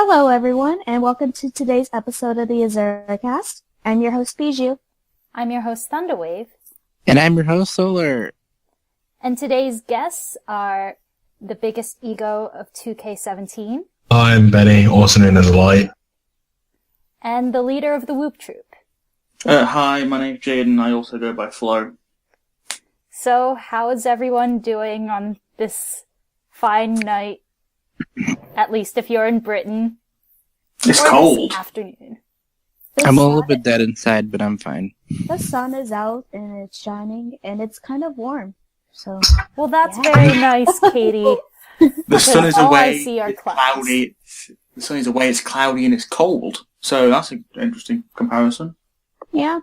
Hello, everyone, and welcome to today's episode of the Azuricast. I'm your host, Bijou. I'm your host, Thundawave. And I'm your host, Solar. And today's guests are the biggest ego of 2K17. I'm Benny, also known as Light. And the leader of the Whoop Troop. Hi, my name's Jaden. I also go by Flo. So, how is everyone doing on this fine night? At least if you're in Britain. It's or cold. This afternoon. I'm a little bit dead inside, but I'm fine. The sun is out, and it's shining, and it's kind of warm. So, Well, that's very nice, Katie. The sun is all I away, see are it's clouds. cloudy. The sun is away, it's cloudy, and it's cold. So that's an interesting comparison. yeah.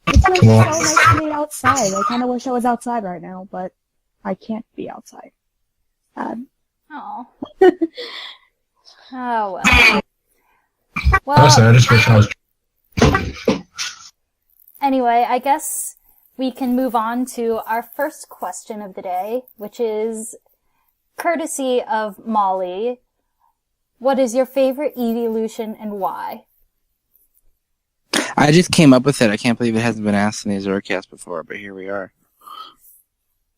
It's like so Come on. nice to be outside. I kind of wish I was outside right now, but I can't be outside. Oh. Oh, well. Well, Personally, I just wish I was... anyway, I guess we can move on to our first question of the day, which is courtesy of Molly. What is your favorite Eeveelution and why? I just came up with it. I can't believe it hasn't been asked in the Azuricast before, but here we are.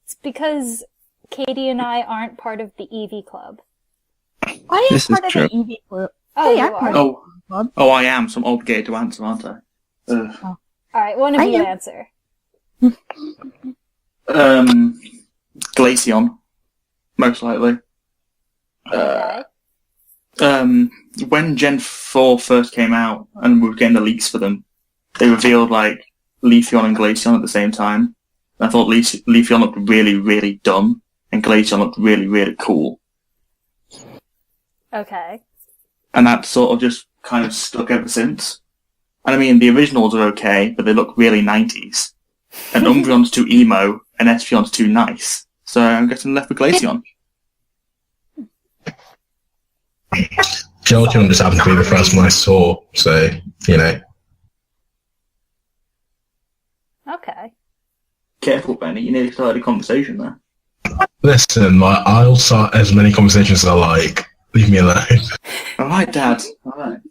It's because Katie and I aren't part of the Eevee Club. I am This is part of true. the Eevee Club. Oh, Hey, you I'm part are. of Oh, the club. I am. So I'm obligated to answer, aren't I? Alright, one of I you am. answer. Glaceon, most likely. Okay. When Gen 4 first came out and we were getting the leaks for them, they revealed like Leafeon and Glaceon at the same time. And I thought Leafeon looked really, really dumb, and Glaceon looked really, really cool. Okay. And that sort of just kind of stuck ever since. And I mean, the originals are okay, but they look really 90s. And Umbreon's too emo, and Espeon's too nice. So I'm getting left with Glaceon. Jolteon just happened to be the first one I saw, so, you know. Okay. Careful, Benny, you nearly started a conversation there. Listen, I'll start as many conversations as I like. Leave me alone. Alright, Dad. Alright.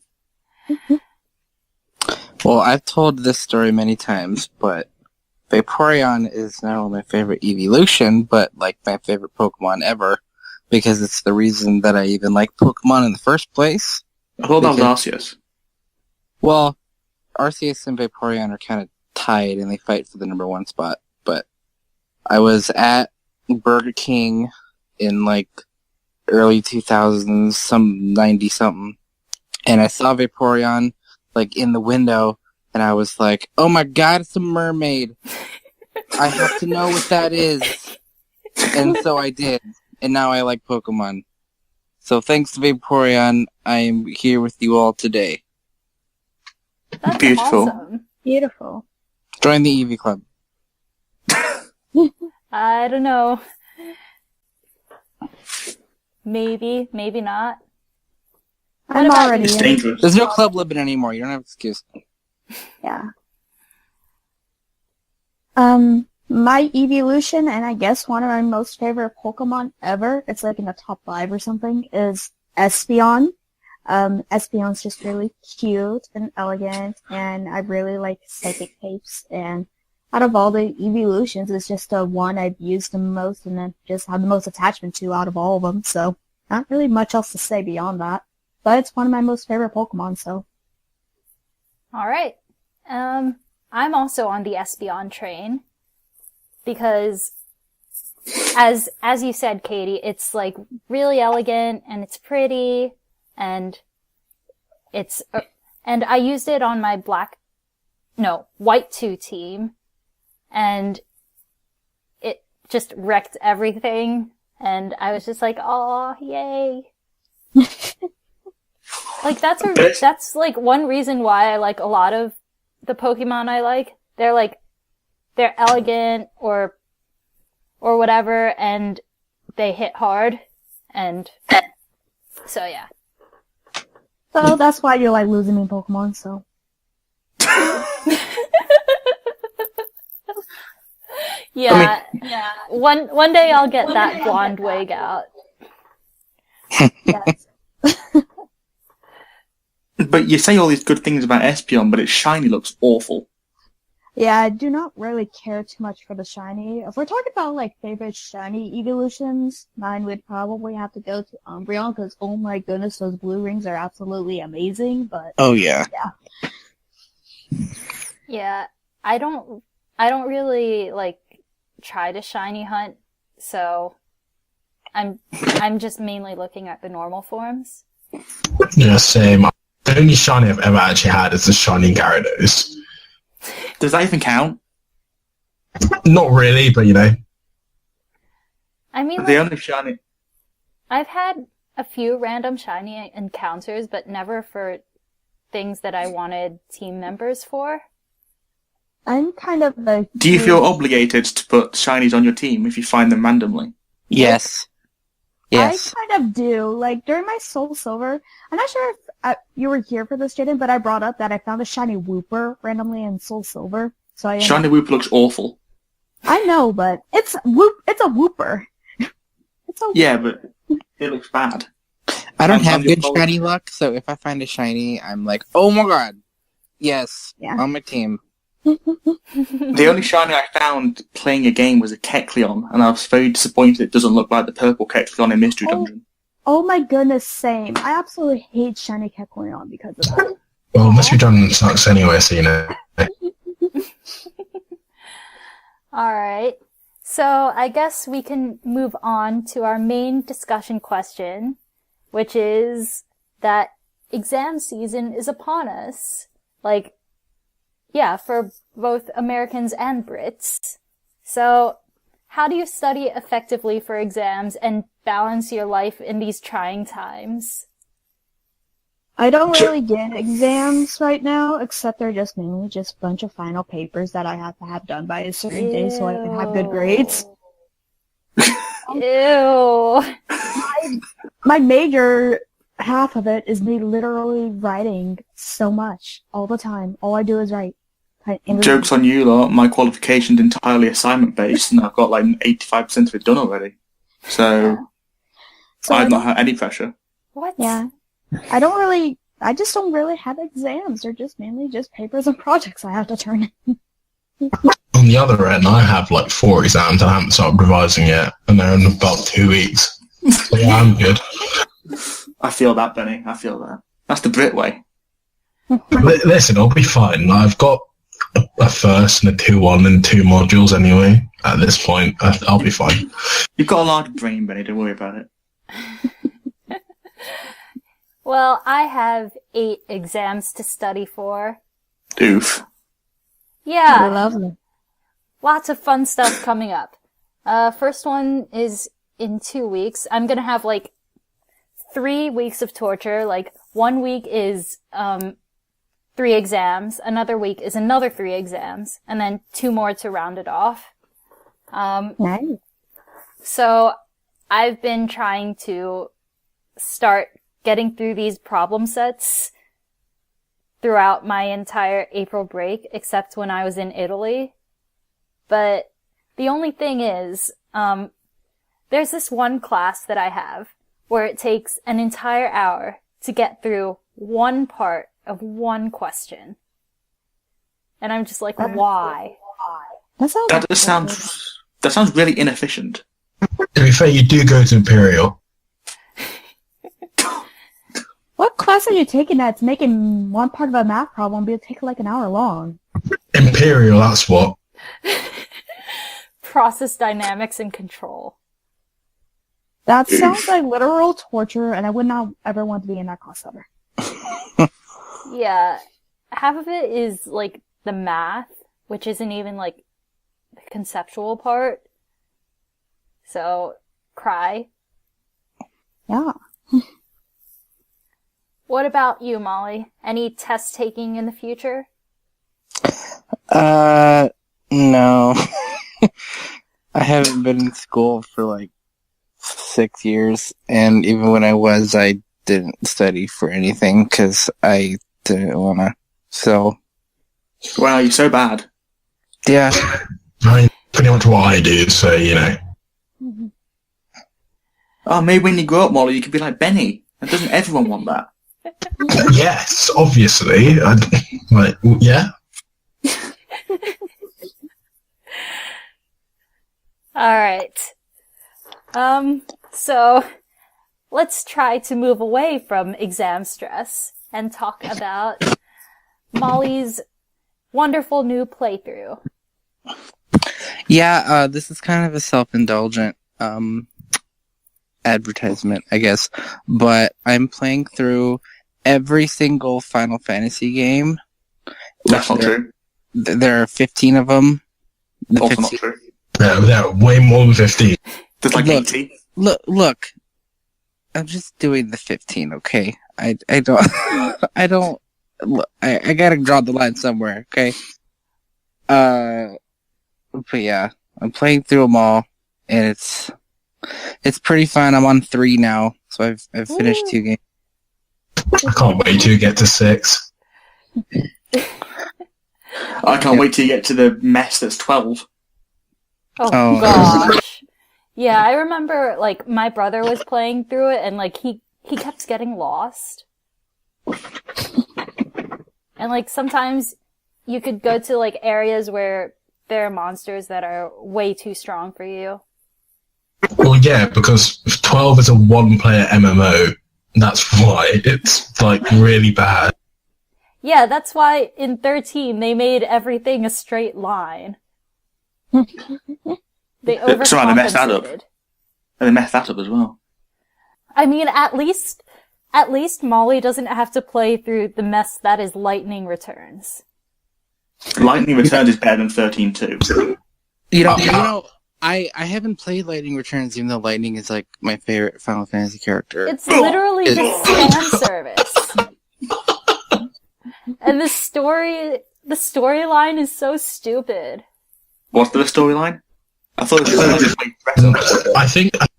Well, I've told this story many times, but Vaporeon is not only my favorite Eeveelution, but like my favorite Pokemon ever, because it's the reason that I even like Pokemon in the first place. I thought that was Because- Arceus. Well, Arceus and Vaporeon are kind of tied, and they fight for the number one spot, but I was at Burger King in like early 2000s, some 90-something, and I saw Vaporeon like in the window, and I was like, oh my god, it's a mermaid. I have to know what that is. And so I did, and now I like Pokemon. So thanks to Vaporeon, I am here with you all today. That's Beautiful. awesome. Beautiful. Join the Eevee Club. I don't know. Maybe, maybe not. I'm about already It's in. dangerous. There's no Club Living anymore, you don't have an excuse. Yeah. My Eeveelution, and I guess one of my most favorite Pokemon ever, it's like in the top 5 or something, is Espeon. Espeon's just really cute and elegant, and I really like psychic types, and out of all the Eeveelutions, it's just the one I've used the most and then just have the most attachment to out of all of them, so not really much else to say beyond that. But it's one of my most favorite Pokemon, so. Alright. I'm also on the Espeon train. Because, as you said, Katie, it's like really elegant and it's pretty and it's, and I used it on my white 2 team and it just wrecked everything and I was just like, oh, yay. Like that's like one reason why I like a lot of the Pokemon I like. They're elegant or whatever, and they hit hard, and so yeah. So that's why you like losing me in Pokemon, so. Yeah, yeah. One day I'll get that blonde wig out. Yes. But you say all these good things about Espeon, but its shiny looks awful. Yeah, I do not really care too much for the shiny. If we're talking about, like, favorite shiny evolutions, mine would probably have to go to Umbreon, because, oh my goodness, those blue rings are absolutely amazing, but... Oh, yeah. Yeah, I don't really, like, try to shiny hunt, so I'm just mainly looking at the normal forms. Yeah, same. The only shiny I've ever actually had is the shiny Gyarados. Does that even count? Not really, but you know. I mean, The like, only shiny... I've had a few random shiny encounters, but never for things that I wanted team members for. I'm kind of the... Do you feel obligated to put shinies on your team if you find them randomly? Yes. Yes. I kind of do. Like, during my Soul Silver, I'm not sure if you were here for this, Jaden, but I brought up that I found a shiny Wooper randomly in Soul Silver. So I Shiny Whoop looks awful. I know, but it's a Wooper. It's a Yeah, but it looks bad. I don't I'm have your good fault. shiny luck, so if I find a shiny, I'm like, oh my god. Yes. Yeah. On my team. The only shiny I found playing a game was a Kecleon, and I was very disappointed it doesn't look like the purple Kecleon in Mystery Dungeon. Oh my goodness, same. I absolutely hate shiny Kecleon because of that. Well, Mystery Dungeon sucks anyway, so you know. Alright, so I guess we can move on to our main discussion question, which is that exam season is upon us. Like, yeah, for both Americans and Brits. So, how do you study effectively for exams and balance your life in these trying times? I don't really get exams right now, except they're just mainly just a bunch of final papers that I have to have done by a certain day so I can have good grades. Ew. My major half of it is me literally writing so much all the time. All I do is write. Joke's on you lot, my qualification's entirely assignment based, and I've got like 85% of it done already. So I've not had any pressure. What? Yeah. I just don't really have exams. They're just mainly just papers and projects I have to turn in. On the other end, I have like 4 exams and I haven't started revising yet, and they're in about 2 weeks. So yeah, I'm good. I feel that, Benny. I feel that. That's the Brit way. Listen, I'll be fine. I've got a first and a 2-1 and 2 modules anyway. At this point, I'll be fine. You've got a large brain, Benny. Don't worry about it. Well, I have 8 exams to study for. Oof. Yeah. Lovely. Lots of fun stuff coming up. First one is in 2 weeks. I'm gonna have like 3 weeks of torture. Like 1 week is 3 exams, another week is another 3 exams, and then 2 more to round it off. Nice. So I've been trying to start getting through these problem sets throughout my entire April break, except when I was in Italy. But the only thing is, there's this one class that I have where it takes an entire hour to get through one part of one question. And I'm just like, why? That sounds really inefficient. To be fair, you do go to Imperial. What class are you taking that's making one part of a math problem be take like an hour long? Imperial, that's what. Process dynamics and control. That sounds like literal torture, and I would not ever want to be in that class ever. Yeah. Half of it is, like, the math, which isn't even, like, the conceptual part. So, cry. Yeah. What about you, Molly? Any test taking in the future? No. I haven't been in school for like 6 years, and even when I was, I didn't study for anything because I didn't want to. So, Wow, you're so bad. yeah. I mean, pretty much what I do, so, you know. Oh, maybe when you grow up, Molly, you could be like Benny. And doesn't everyone want that? Yes, obviously. Yeah. Alright. So, let's try to move away from exam stress and talk about Molly's wonderful new playthrough. Yeah, this is kind of a self-indulgent advertisement, I guess. But I'm playing through every single Final Fantasy game. That's not true. There are 15 of them. Also not true. There are way more than 15. There's like 80. Look. I'm just doing the 15, okay? I don't... I don't... Look, I gotta draw the line somewhere, okay? But yeah, I'm playing through them all, and it's pretty fun. I'm on 3 now, so I've finished 2 games. I can't wait to get to 6. I can't wait till you get to the mess that's 12. Oh gosh. Yeah, I remember, like, my brother was playing through it, and, like, he kept getting lost. And, like, sometimes you could go to, like, areas where there are monsters that are way too strong for you. Well, yeah, because 12 is a one-player MMO. That's why it's, like, really bad. Yeah, that's why in 13 they made everything a straight line. They overcompensated. So they messed that up. And they messed that up as well. I mean, at least Molly doesn't have to play through the mess that is Lightning Returns. Lightning Returns is better than 13 too. You know, I haven't played Lightning Returns, even though Lightning is like my favorite Final Fantasy character. It's literally just fan service. And the storyline is so stupid. What's the storyline? I thought it was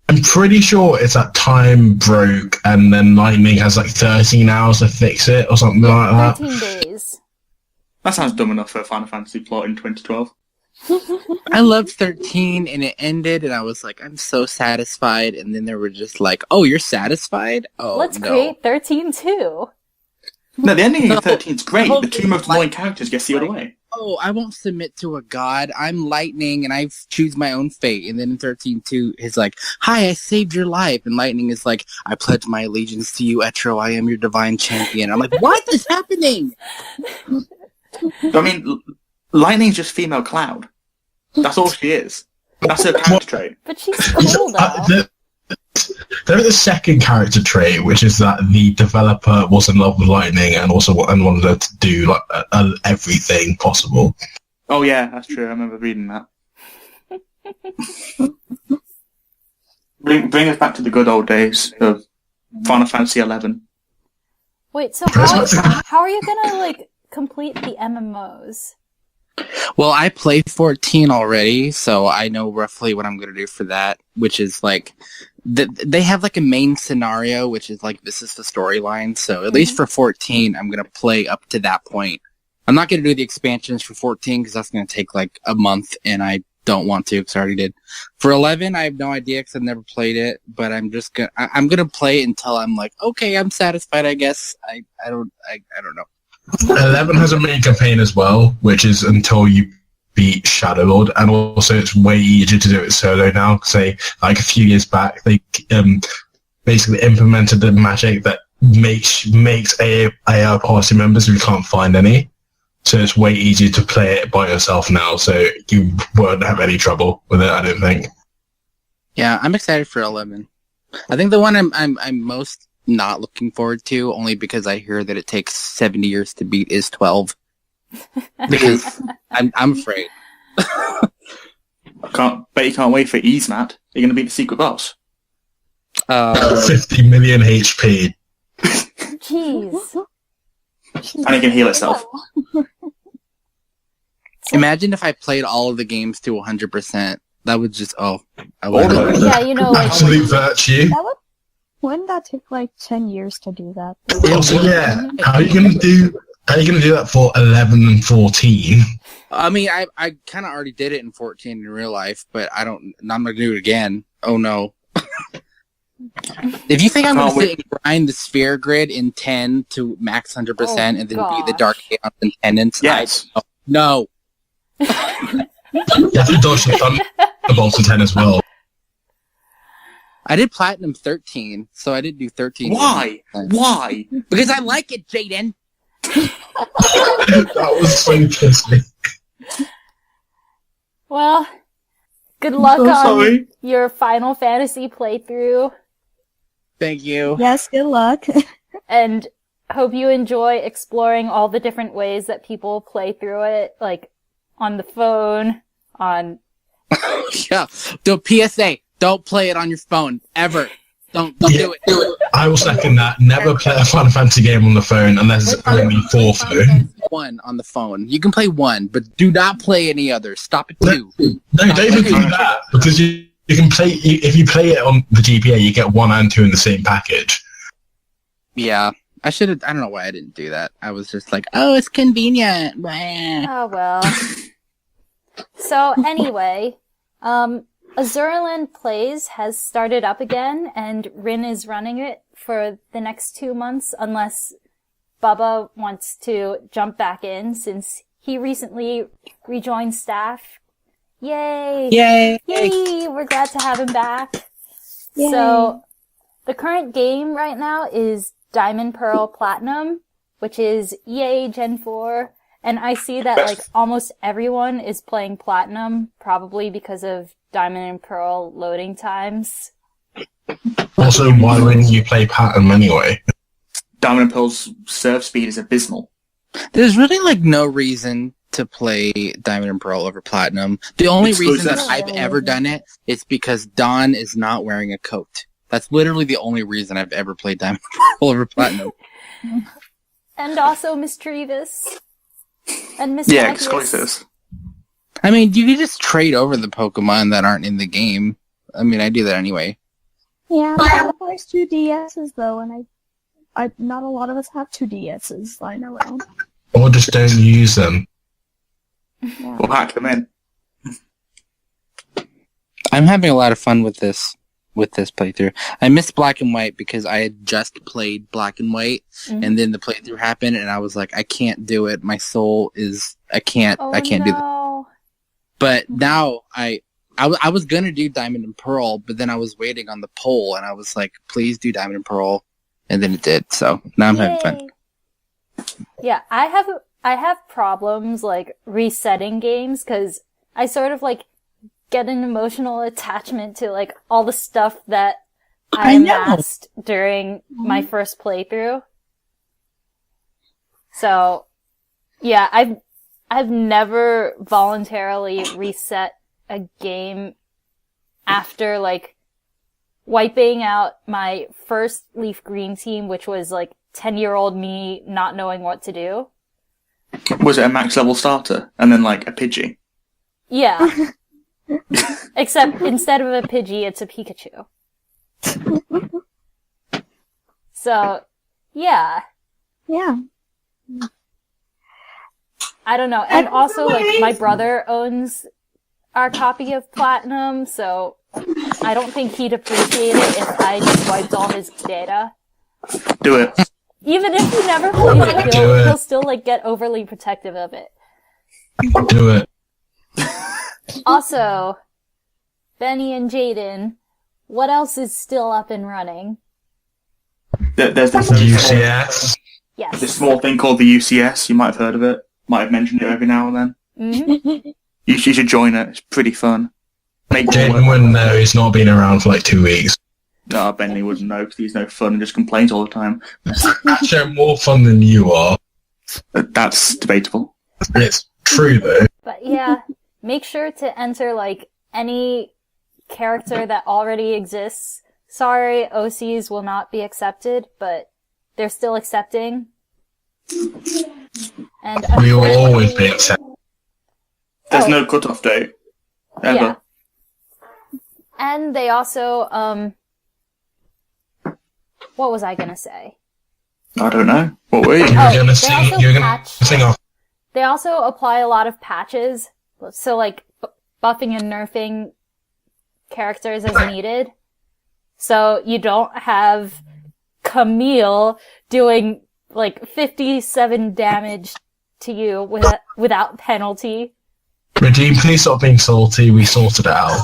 I'm pretty sure it's that time broke and then Lightning has like 13 hours to fix it or something like that. 13 days. That sounds dumb enough for a Final Fantasy plot in 2012. I loved 13 and it ended and I was like, I'm so satisfied. And then they were just like, oh, you're satisfied? Oh, Let's no. create 13 too. No, the ending of 13 is great. The 2 most annoying characters get sealed away. Oh, I won't submit to a god. I'm Lightning and I choose my own fate. And then in 13-2, he's like, hi, I saved your life. And Lightning is like, I pledge my allegiance to you, Etro. I am your divine champion. I'm like, what is happening? I mean, Lightning's just female Cloud. That's all she is. That's her character trait. But she's cool though. There is a second character trait, which is that the developer was in love with Lightning and wanted her to do like everything possible. Oh yeah, that's true. I remember reading that. Bring us back to the good old days of Final Fantasy 11. Wait, so how are you gonna like complete the MMOs? Well, I play 14 already, so I know roughly what I'm going to do for that, which is like, they have like a main scenario, which is like, this is the storyline, so at least for 14, I'm going to play up to that point. I'm not going to do the expansions for 14, because that's going to take like a month, and I don't want to, because I already did. For 11, I have no idea, because I've never played it, but I'm going to play it until I'm like, okay, I'm satisfied, I guess. I don't know. 11 has a main campaign as well, which is until you beat Shadow Lord, and also it's way easier to do it solo now. Say, like a few years back, they basically implemented the magic that makes AI party members who can't find any. So it's way easier to play it by yourself now, so you won't have any trouble with it, I don't think. Yeah, I'm excited for 11. I think the one I'm most not looking forward to, only because I hear that it takes 70 years to beat, is 12. Because I'm afraid. Bet you can't wait for Eeveelution. You're going to beat the secret boss. 50 million HP. Jeez. And it can heal itself. Imagine if I played all of the games to 100%. That would just, I would. Yeah, you know, like Absolute virtue. Wouldn't that take like 10 years to do that? Also, yeah. How are you gonna do that for 11 and 14? I mean, I kind of already did it in 14 in real life, but I'm not gonna do it again. Oh no. If you think I'm Can't going to sit and grind the sphere grid in 10 to max 100% and then beat the Dark Chaos in 10 inside, Yes. no. You have to dodge the Thunderbolts in 10 as well. I did Platinum 13, so I did do 13. Why? Why? Because I like it, Jaden! That was so pissing. Well, good luck I'm on sorry. your Final Fantasy playthrough, Thank you. Yes, good luck. and hope you enjoy exploring all the different ways that people play through it, like on the phone, on... Yeah. The PSA, don't play it on your phone, ever. Don't do it. I will second that. Never play a Final Fantasy game on the phone unless it's only for phone. One on the phone. You can play one, but do not play any others. Stop at two. No, don't even do that, because you can play, if you play it on the GPA, you get 1 and 2 in the same package. Yeah. I should have, I don't know why I didn't do that. I was just like, oh, it's convenient. Blah. Oh, well. So, anyway, Azurilland Plays has started up again, and Rin is running it for the next 2 months, unless Bubba wants to jump back in, since he recently rejoined staff. Yay! Yay! Yay! We're glad to have him back. Yay. So, the current game right now is Diamond Pearl Platinum, which is yay Gen 4. And I see that, like, almost everyone is playing Platinum, probably because of Diamond and Pearl loading times. Also, why wouldn't you play Platinum anyway? Diamond and Pearl's serve speed is abysmal. There's really, like, no reason to play Diamond and Pearl over Platinum. The only reason that I've ever done it is because Dawn is not wearing a coat. That's literally the only reason I've ever played Diamond and Pearl over Platinum. And also Miss Trevis. And Miss Yeah, Magnus. exclusives. I mean, you can just trade over the Pokemon that aren't in the game. I mean, I do that anyway. Yeah, but it requires 2 DSs though, and I not a lot of us have 2 DSs lying around. Or just don't use them. Yeah. We'll hack them in. I'm having a lot of fun with this playthrough. I missed Black and White because I had just played Black and White, and then the playthrough happened, and I was like, I can't do it. My soul is, I can't do that. But now I was gonna do Diamond and Pearl, but then I was waiting on the poll, and I was like, please do Diamond and Pearl, and then it did. So now I'm having fun. Yeah, I have problems, like, resetting games, because I sort of, like, get an emotional attachment to, like, all the stuff that I amassed during my first playthrough. So, yeah, I've never voluntarily reset a game after, like, wiping out my first Leaf Green team, which was, like, 10-year-old me not knowing what to do. Was it a max level starter? And then, like, a Pidgey? Yeah. Except instead of a Pidgey, it's a Pikachu. So, yeah. Yeah. I don't know. And also, like, my brother owns our copy of Platinum, so I don't think he'd appreciate it if I just wiped all his data. Do it. Even if he never plays it, he'll still, like, get overly protective of it. Do it. Also, Benny and Jaden, what else is still up and running? There's this UCS. Yes. this small thing called the UCS. You might have heard of it. Might have mentioned it every now and then. Mm-hmm. You should join it. It's pretty fun. Jaden wouldn't know. He's not been around for like 2 weeks. No, Bentley wouldn't know because he's no fun and just complains all the time. Actually, more fun than you are. That's debatable. It's true though. But yeah, make sure to enter, like, any character that already exists. Sorry, OCs will not be accepted, but they're still accepting. And We will always be accepted. There's no cutoff date. Ever. Yeah. And they also, what was I gonna say? I don't know. What were you? You're Oh, gonna they sing. also You're gonna patch- sing off. They also apply a lot of patches, so, like, buffing and nerfing characters as needed. So you don't have Camille doing like 57 damage to you without penalty. Redeem, please stop being salty. We sorted it out.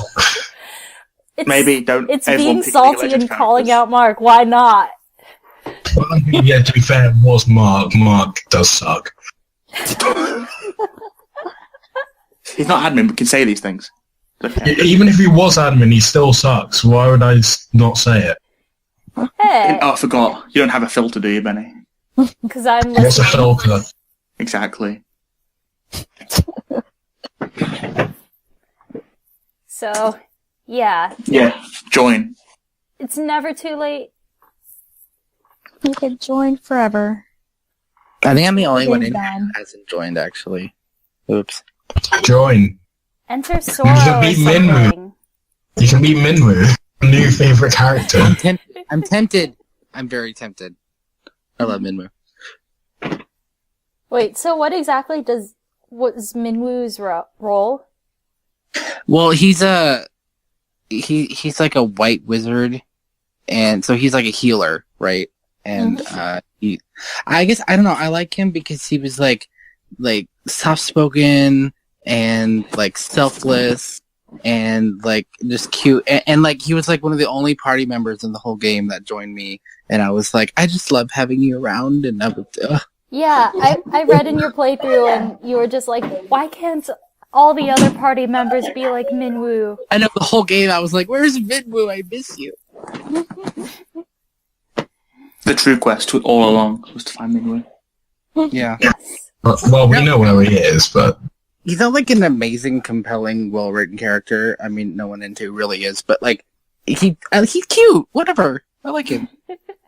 Maybe don't. It's everyone being pick salty League of and Legends calling characters. out Mark. Why not? Well, yeah, to be fair, it was Mark. Mark does suck. He's not admin, but can say these things. It's okay. Even if he was admin, he still sucks. Why would I not say it? Hey, Oh, I forgot. You don't have a filter, do you, Benny? because I'm What's a listening. filter? Exactly. So, yeah, Yeah. Join. it's never too late. You can join forever. I think I'm the only one Game in done. who hasn't joined, actually. Oops. Join. Enter Sora or beat Minwu. something. You can beat Minwu. New favorite character. I'm tempted. I'm very tempted. I love Minmu. Wait, so what exactly was Minwoo's role? Well, he's like a white wizard, and so he's like a healer, right? And I guess I don't know. I like him because he was like soft spoken and like selfless and like just cute, and like he was like one of the only party members in the whole game that joined me, and I was like, I just love having you around, and I would. Yeah, I read in your playthrough and you were just like, why can't all the other party members be like Minwoo? I know the whole game. I was like, "Where's Minmu? I miss you." The true quest all along was to find Minwu. Yeah, Yes. Well, we know where he is, but he's not like an amazing, compelling, well-written character. I mean, no one into really is, but like he's cute. Whatever, I like him.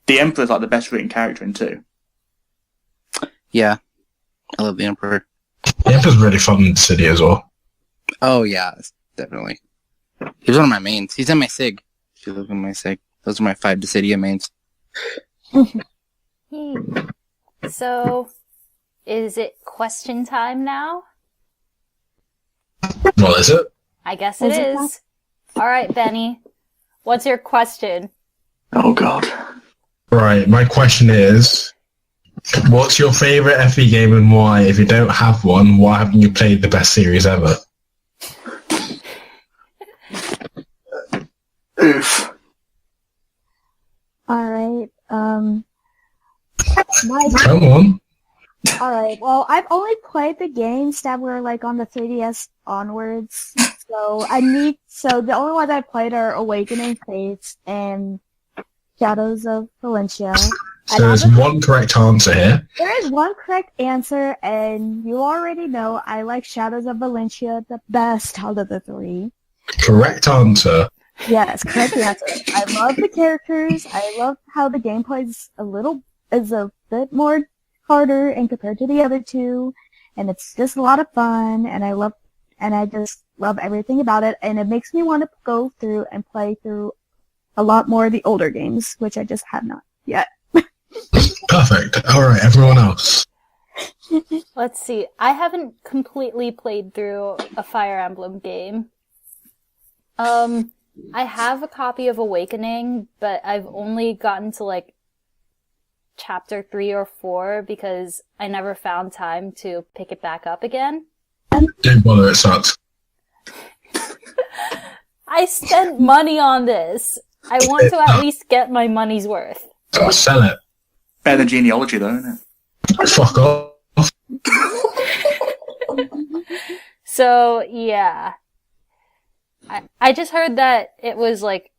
The Emperor's like the best written character in 2. Yeah, I love the Emperor. the Emperor's really fun in the city as well. Oh yeah, definitely. He was one of my mains. He's in my Sig. If you look at my Sig, those are my 5 Dissidia mains. Yay. So, is it question time now? Well, is it? I guess it is. Alright, Benny. What's your question? Oh god. Right, my question is, what's your favourite FE game and why? If you don't have one, why haven't you played the best series ever? Oof. Alright, Come on. alright, well, I've only played the games that were, like, on the 3DS onwards, so the only ones I've played are Awakening Fates and Shadows of Valencia. So there's one correct answer here. There is one correct answer, and you already know I like Shadows of Valencia the best out of the 3. Correct answer. Yes, correct answer. I love the characters. I love how the gameplay is a bit more harder and compared to the other 2, and it's just a lot of fun. And I just love everything about it. And it makes me want to go through and play through a lot more of the older games, which I just have not yet. Perfect. Alright, everyone else. Let's see. I haven't completely played through a Fire Emblem game. I have a copy of Awakening, but I've only gotten to like chapter 3 or 4 because I never found time to pick it back up again. Don't bother, it sucks. I spent money on this. I want to at least get my money's worth. So sell it. Better than genealogy though, isn't it? Fuck off. So, yeah. I just heard that it was like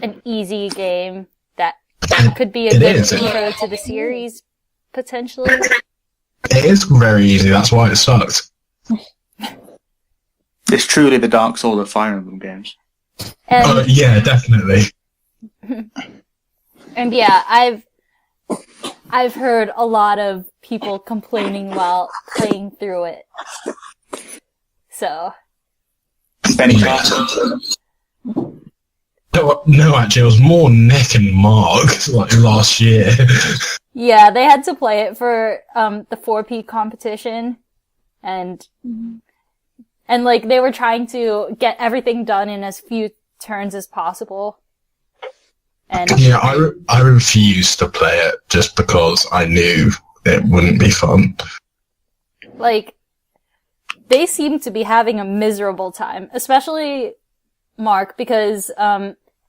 an easy game that could be a It good is. intro to the series, potentially. It is very easy, that's why it sucks. It's truly the Dark Souls of Fire Emblem games. And, Yeah, definitely. and yeah, I've heard a lot of people complaining while playing through it. So, Benny Carson. No, actually, it was more Nick and Mark like last year. yeah, they had to play it for the 4P competition, and like they were trying to get everything done in as few turns as possible. And Yeah, I refused to play it just because I knew it wouldn't be fun. like, they seem to be having a miserable time, especially Mark, because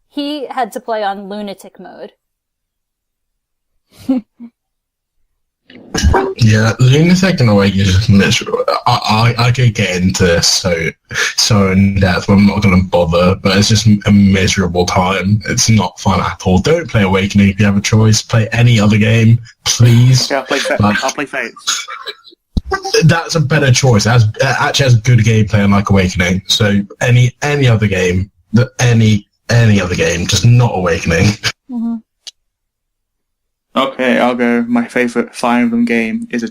he had to play on lunatic mode. Yeah, Lunatic in a way is just miserable. I could get into this so in depth, but I'm not going to bother. But it's just a miserable time. It's not fun at all. Don't play Awakening if you have a choice. Play any other game, please. Yeah, I'll play Fates. That's a better choice. It actually has good gameplay unlike Awakening. So any other game, any other game, just not Awakening. Mm-hmm. Okay, I'll go. My favourite Fire Emblem game is a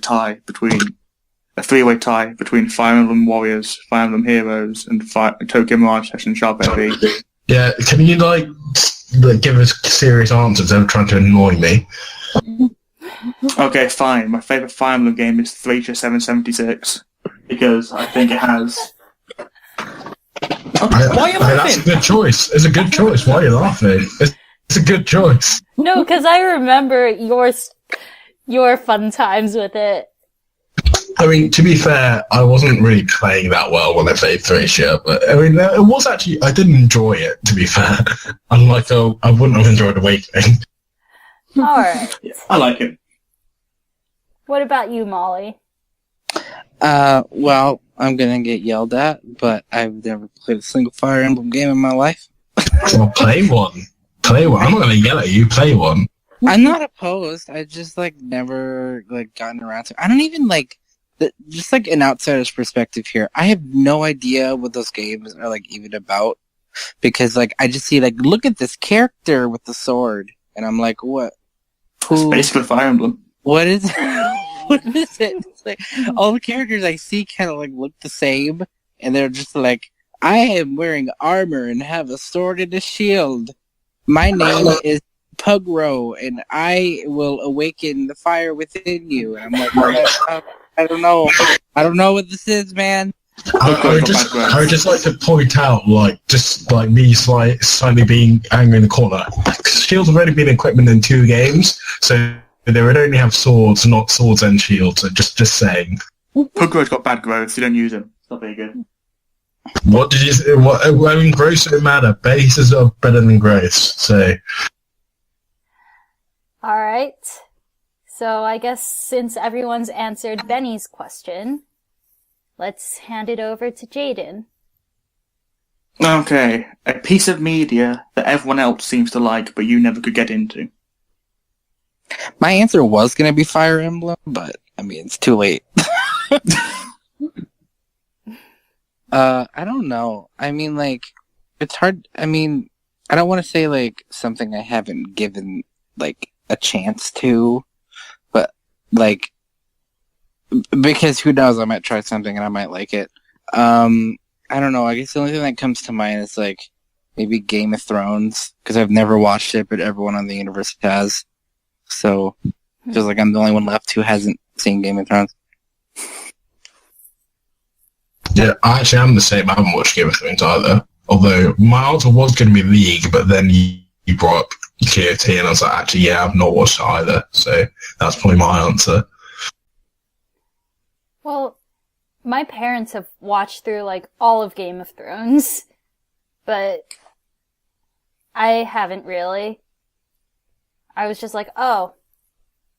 three-way tie between Fire Emblem Warriors, Fire Emblem Heroes, and Tokyo Mirage Session Sharp FE. Yeah, can you give us serious answers instead of trying to annoy me? Okay, fine. My favourite Fire Emblem game is Thracia 776 because I think it has. Why are you laughing? That's a good choice. It's a good choice. Why are you laughing? It's a good choice. No, because I remember your fun times with it. I mean, to be fair, I wasn't really playing that well when I played Thracia, but I mean, it was actually, I did enjoy it, to be fair. Unlike, I wouldn't have enjoyed Awakening. Alright. Yeah, I like it. What about you, Molly? Well, I'm gonna get yelled at, but I've never played a single Fire Emblem game in my life. Well, play one. Play one. I'm not gonna yell at you. Play one. I'm not opposed. I just never gotten around to. I don't even just an outsider's perspective here. I have no idea what those games are even about because I just see look at this character with the sword, and I'm like, what? It's basically Fire Emblem. What is? What is it? It's all the characters I see kind of look the same, and they're just I am wearing armor and have a sword and a shield. My name is Pugro, and I will awaken the fire within you. And I'm I don't know. I don't know what this is, man. I would just like to point out, me slightly being angry in the corner. Shields have only been equipment in 2 games, so they would only have swords, not swords and shields. So just saying. Pugro's got bad growth, so you don't use him. It's not very good. What did you say? I mean, growth don't matter. Bases are better than growth, so... Alright. So I guess since everyone's answered Benny's question, let's hand it over to Jaden. Okay. A piece of media that everyone else seems to like, but you never could get into. My answer was going to be Fire Emblem, but, I mean, it's too late. I don't know. I mean, it's hard. I mean, I don't want to say, something I haven't given, a chance to, but, because who knows, I might try something and I might like it. I don't know. I guess the only thing that comes to mind is, maybe Game of Thrones, because I've never watched it, but everyone on the universe has. So, it feels like I'm the only one left who hasn't seen Game of Thrones. Yeah, actually, I'm the same. I haven't watched Game of Thrones either. Although, my answer was going to be League, but then you brought up KOT, and I was like, actually, yeah, I've not watched it either. So, that's probably my answer. Well, my parents have watched through, all of Game of Thrones, but I haven't really. I was just oh,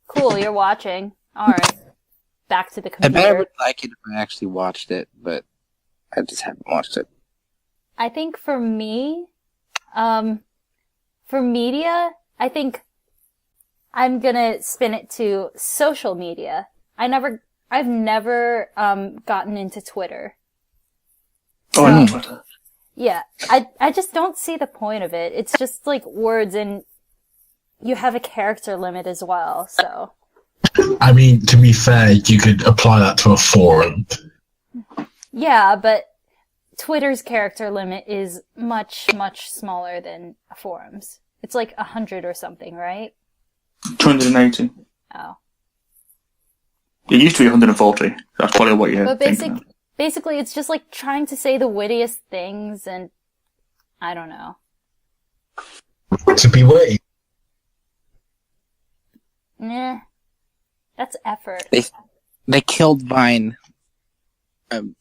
cool, you're watching. Alright. Back to the computer. I bet I would like it if I actually watched it, but I just haven't watched it. I think for me, for media, I think I'm gonna spin it to social media. I've never gotten into Twitter. Oh, I know Twitter. Yeah, I just don't see the point of it. It's just words, and you have a character limit as well, so. I mean, to be fair, you could apply that to a forum. Yeah, but Twitter's character limit is much, much smaller than a forum's. It's 100 or something, right? 280. Oh. It used to be 140. That's probably what you're But thinking of. basically, it's just trying to say the wittiest things, and I don't know. To be waiting. Nah. That's effort. They killed Vine.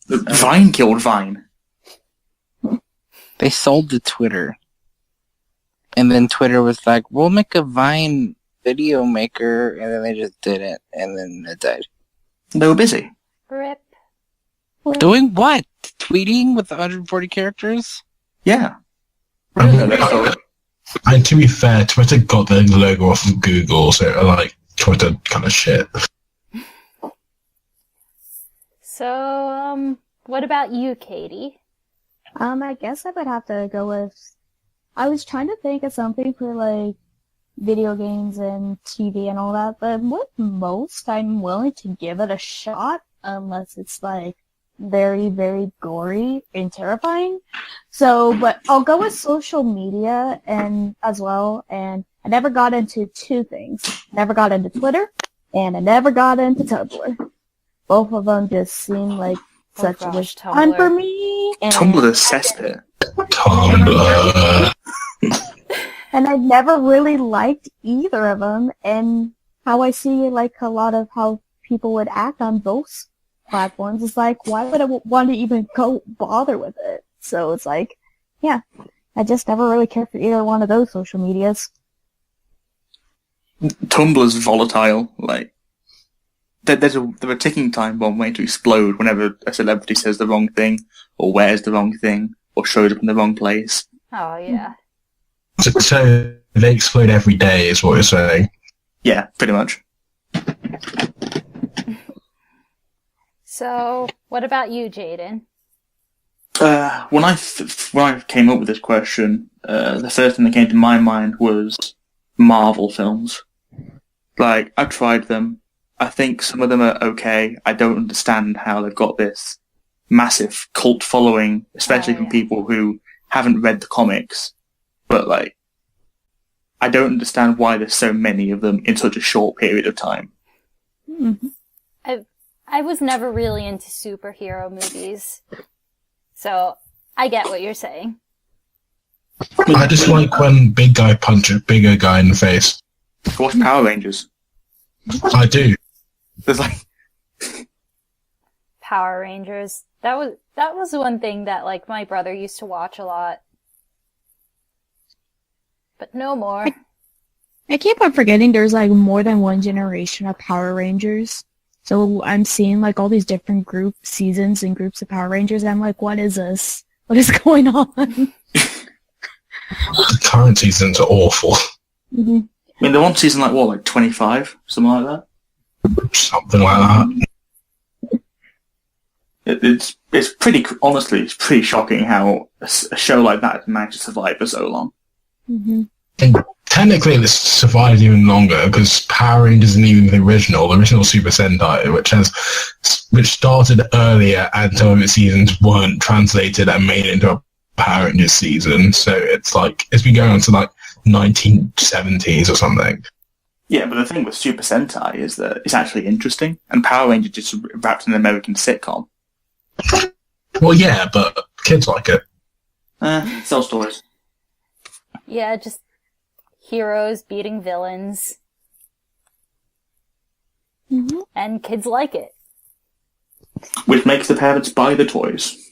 Vine killed Vine. They sold to Twitter. And then Twitter was like, we'll make a Vine video maker, and then they just did it, and then it died. They were busy. Rip. Doing what? Tweeting with 140 characters? Yeah. And to be fair, Twitter got the logo off of Google, so like Twitter kind of shit. So, what about you, Katie? I guess I would have to go with... I was trying to think of something for, like, video games and TV and all that, but with most, I'm willing to give it a shot, unless it's, like, very, very gory and terrifying. So, but I'll go with social media and as well, and I never got into two things. Never got into Twitter, and I never got into Tumblr. Both of them just seem like such a waste of time for me. And Tumblr is cesspit. Tumblr. And I never really liked either of them, and how I see like a lot of how people would act on both platforms is like, why would I want to even go bother with it? So it's like, yeah, I just never really cared for either one of those social medias. Tumblr's volatile. Like, there's a ticking time bomb waiting to explode whenever a celebrity says the wrong thing, or wears the wrong thing, or shows up in the wrong place. Oh, yeah. So they explode every day, is what you're saying? Yeah, pretty much. So, what about you, Jaden? When I came up with this question, the first thing that came to my mind was Marvel films. Like, I've tried them. I think some of them are okay. I don't understand how they've got this massive cult following, especially from people who haven't read the comics. But, like, I don't understand why there's so many of them in such a short period of time. Mm-hmm. I was never really into superhero movies, so I get what you're saying. I just like when big guy punches bigger guy in the face. Watch Power Rangers. I do. There's like Power Rangers. That was one thing that like my brother used to watch a lot. But no more. I keep on forgetting there's like more than one generation of Power Rangers. So I'm seeing like all these different seasons and groups of Power Rangers, and I'm like, what is this? What is going on? The current seasons are awful. Mm-hmm. I mean, they're on season like 25, something like that. Something like that. It's pretty, honestly, it's pretty shocking how a show like that has managed to survive for so long. Mm-hmm. And technically, it's survived even longer because Power Rangers isn't even the original Super Sentai, which started earlier, and some of its seasons weren't translated and made into a Power Rangers season. So it's like it's been going on to like 1970s or something. Yeah, but the thing with Super Sentai is that it's actually interesting, and Power Rangers just wrapped in an American sitcom. Well, yeah, but kids like it. Sell stories. Yeah, just heroes beating villains. Mm-hmm. And kids like it. Which makes the parents buy the toys.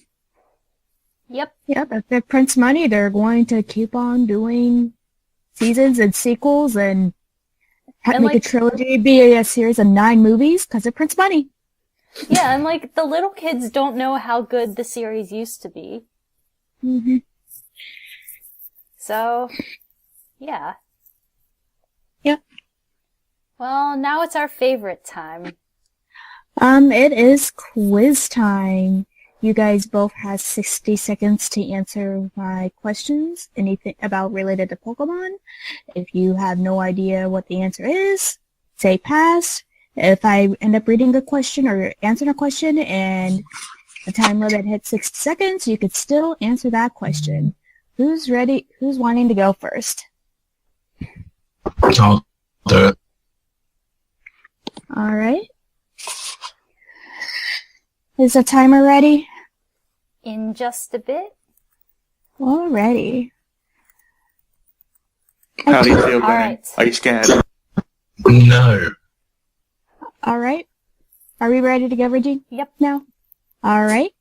Yep. Yeah, if it prints money, they're going to keep on doing seasons and sequels and make a trilogy, be a series of 9 movies, because it prints money. Yeah, and like, the little kids don't know how good the series used to be. Mm-hmm. So, yeah. Yep. Well, now it's our favorite time. It is quiz time. You guys both have 60 seconds to answer my questions, anything about related to Pokemon. If you have no idea what the answer is, say pass. If I end up reading a question or answering a question and the time limit hits 60 seconds, you could still answer that question. Who's ready? Who's wanting to go first? I'll do it. All right. Is the timer ready? In just a bit. Alrighty. How do you feel, Benny? Alright. Are you scared? No. Alright. Are we ready to go, Reggie? Yep. Now? Alright.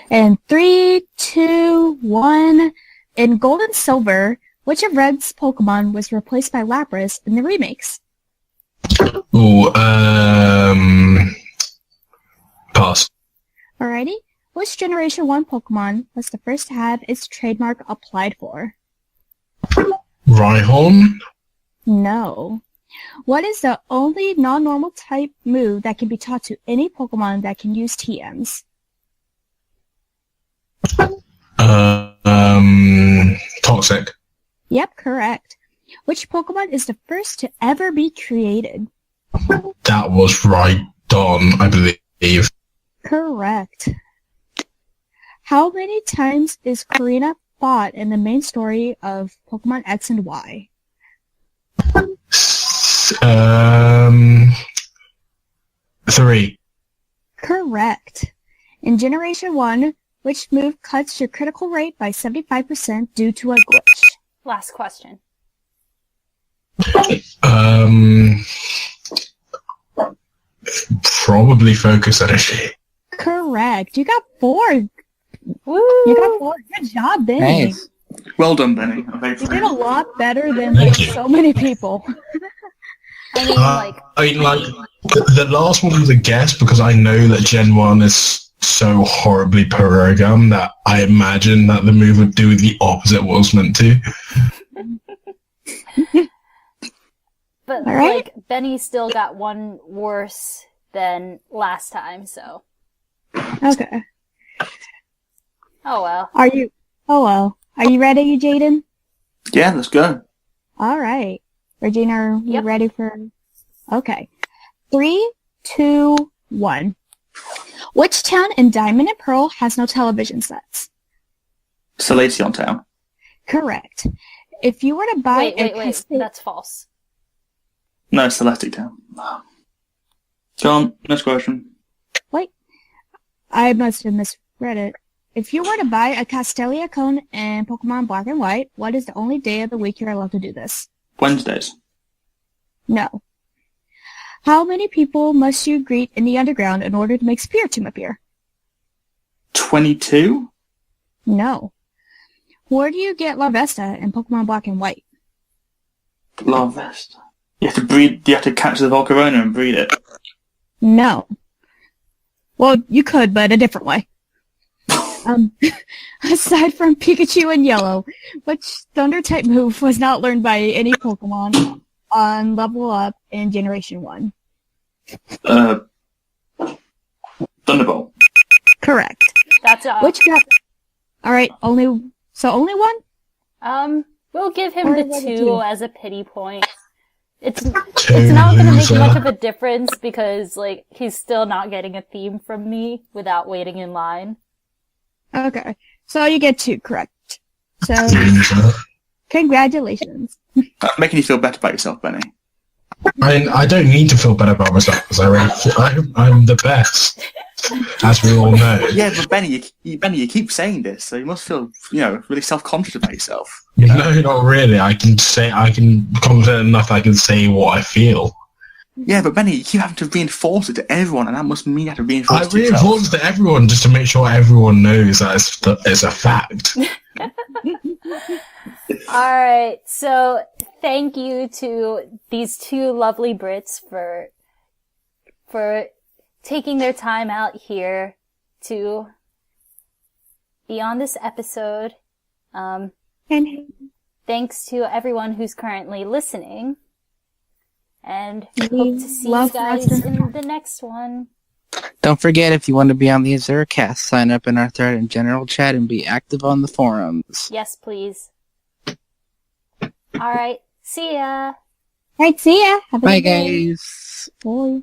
And 3, 2, 1. In Gold and Silver, which of Red's Pokemon was replaced by Lapras in the remakes? Ooh, pass. Alrighty. Which Generation 1 Pokemon was the first to have its trademark applied for? Rhyhorn? No. What is the only non-normal type move that can be taught to any Pokemon that can use TMs? Toxic. Yep, correct. Which Pokemon is the first to ever be created? That was Rhydon, I believe. Correct. How many times is Karina fought in the main story of Pokemon X and Y? 3. Correct. In Generation 1, which move cuts your critical rate by 75% due to a glitch? Last question. Probably Focus Energy. Correct. You got 4. Woo! You got 4. Good job, Benny. Nice. Well done, Benny. I'm very You proud. did a lot better than Thank you. so many people. I mean, like, The last one was a guess because I know that Gen 1 is so horribly programmed that I imagine that the move would do the opposite what it was meant to. but All right. like Benny still got one worse than last time, so Okay. oh well. Oh well. Are you ready, Jaden? Yeah, let's go. All right. Regina, are you Yep. ready for... Okay. 3, 2, 1. Which town in Diamond and Pearl has no television sets? Salacion Town. Correct. If you were to buy Wait. That's false. No, Celestic Town. John, next question. Wait. I must have misread it. If you were to buy a Castelia cone in Pokemon Black and White, what is the only day of the week you're allowed to do this? Wednesdays. No. How many people must you greet in the underground in order to make Spiritomb appear? 22? No. Where do you get La Vesta in Pokemon Black and White? Love Vest. You have to breed. You have to catch the Volcarona and breed it. No. Well, you could, but a different way. Aside from Pikachu and Yellow, which Thunder-type move was not learned by any Pokemon on Level Up in Generation 1? Thunderbolt. Correct. That's Which got... Alright, only one? We'll give him Or the was it 2 2? as a pity point. It's Two not gonna make loser. much of a difference because, like, he's still not getting a theme from me without waiting in line. Okay. So you get 2 correct. So, Loser. congratulations. Making you feel better about yourself, Benny. I don't need to feel better about myself because I'm the best, as we all know. Yeah, but Benny, you keep saying this, so you must feel, really self-conscious about yourself. No, not really. I can confident enough I can say what I feel. Yeah, but Benny, you keep having to reinforce it to everyone, and that must mean you have to reinforce I it to yourself. reinforce it to everyone just to make sure everyone knows that it's a fact. Alright, so thank you to these 2 lovely Brits for taking their time out here to be on this episode. And Thanks to everyone who's currently listening. And We hope to see you love guys Preston. in the next one. Don't forget, if you want to be on the Azuricast, sign up in our thread and general chat and be active on the forums. Yes, please. Alright, see ya! Alright, see ya. Have a Bye, good day. guys. Bye.